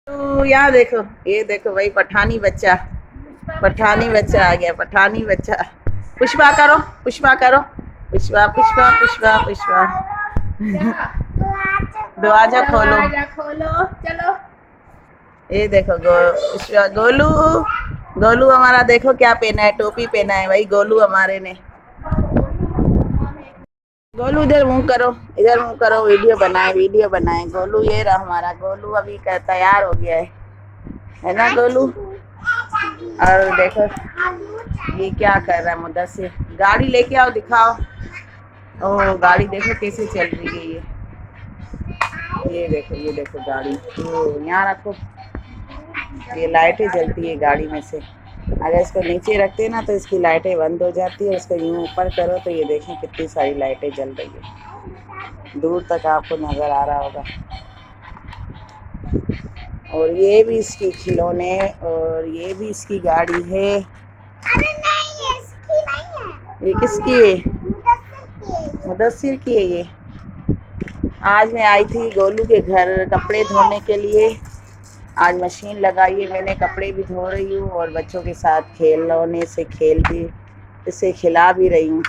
तो यहाँ देखो, ये देखो भाई पठानी बच्चा, पठानी बच्चा आ गया, पठानी बच्चा। पुष्पा करो, पुष्पा करो, पुष्पा पुष्पा पुष्पा पुष्पा। दरवाजा खोलो, खोलो, चलो। ये देखो पुष्पा, गोलू, गोलू हमारा देखो क्या पहना है, टोपी पहना है भाई गोलू हमारे ने। गोलू इधर मुंह करो, इधर मुंह करो, वीडियो बनाए, वीडियो बनाए। गोलू ये रहा हमारा गोलू, अभी का तैयार हो गया है ना गोलू। और देखो ये क्या कर रहा है मुद्दस्सिर, गाड़ी लेके आओ दिखाओ। ओ गाड़ी देखो कैसे चल रही है ये देखो, ये देखो गाड़ी। तो यहाँ रखो, ये लाइटें जलती है गाड़ी में से। अगर इसको नीचे रखते हैं ना तो इसकी लाइटें बंद हो जाती है, इसको यूँ ऊपर करो तो ये देखें कितनी सारी लाइटें जल रही है, दूर तक आपको नज़र आ रहा होगा। और ये भी इसकी खिलौने, और ये भी इसकी गाड़ी है। अरे नहीं, ये इसकी नहीं है। ये किसकी है? मुदस्सिर की है ये। आज मैं आई थी गोलू के घर कपड़े धोने के लिए। आज मशीन लगाई है मैंने, कपड़े भी धो रही हूँ और बच्चों के साथ खिलौने से खेल भी, इसे खिला भी रही हूँ।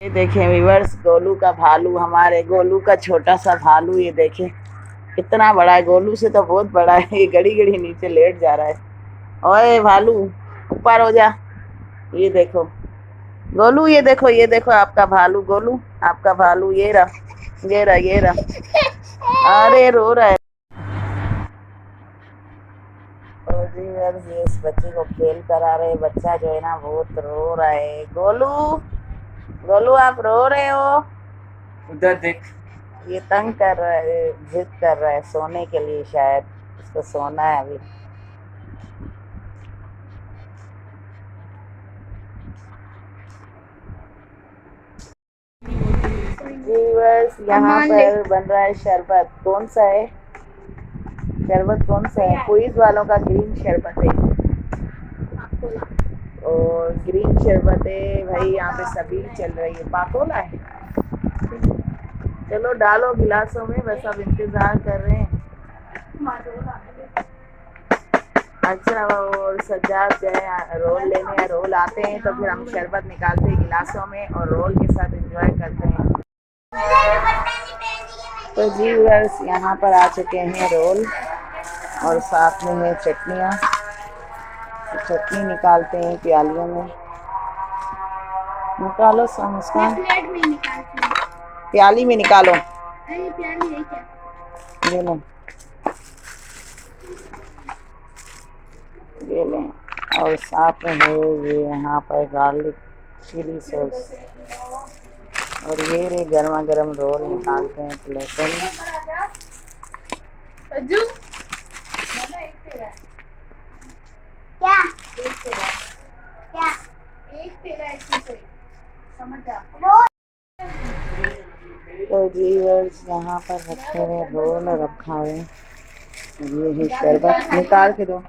ये देखें व्यूअर्स, गोलू का भालू, हमारे गोलू का छोटा सा भालू, ये देखें कितना बड़ा है, गोलू से तो बहुत बड़ा है। ये घड़ी घड़ी नीचे लेट जा रहा है। ओए भालू ऊपर हो जा। ये देखो गोलू, ये देखो, ये देखो आपका भालू, गोलू आपका भालू, ये रहा, ये रहा, ये रहा। अरे रो रहा है। और जी यार ये इस बच्चे को खेल करा रहे, बच्चा जो है ना बहुत रो रहा है। गोलू, गोलू आप रो रहे हो? उधर देख, ये तंग कर रहा है, जिद कर रहा है सोने के लिए, शायद इसको सोना है अभी। बस यहाँ पर बन रहा है शरबत। कौन सा है शरबत, कौन सा है? क्विज वालों का ग्रीन शरबत है, और ग्रीन शरबत है भाई। यहाँ पे सभी चल रही है, पाकोला है। चलो डालो गिलासों में, बस अब इंतजार कर रहे हैं। अच्छा, और सज्जाद जो है रोल लेने, रोल आते हैं तो फिर हम शरबत निकालते हैं गिलासों में और रोल के साथ एंजॉय करते हैं। तो जी बस यहाँ पर आ चुके हैं रोल, और साथ में है चटनियाँ। चटनी निकालते हैं प्यालियों में। निकालो मुस्कान, प्याली में निकालो। ये लो, ये लें। और साथ में है ये यहाँ पर गार्लिक चिली सॉस, और ये रे गर्मा गर्म रोल निकालते हैं प्लेटों में। क्या क्या एक तेरा समझ जा। तो जी यहाँ पर रखे हुए रोल रखा है, ये है शरबत, निकाल के दो।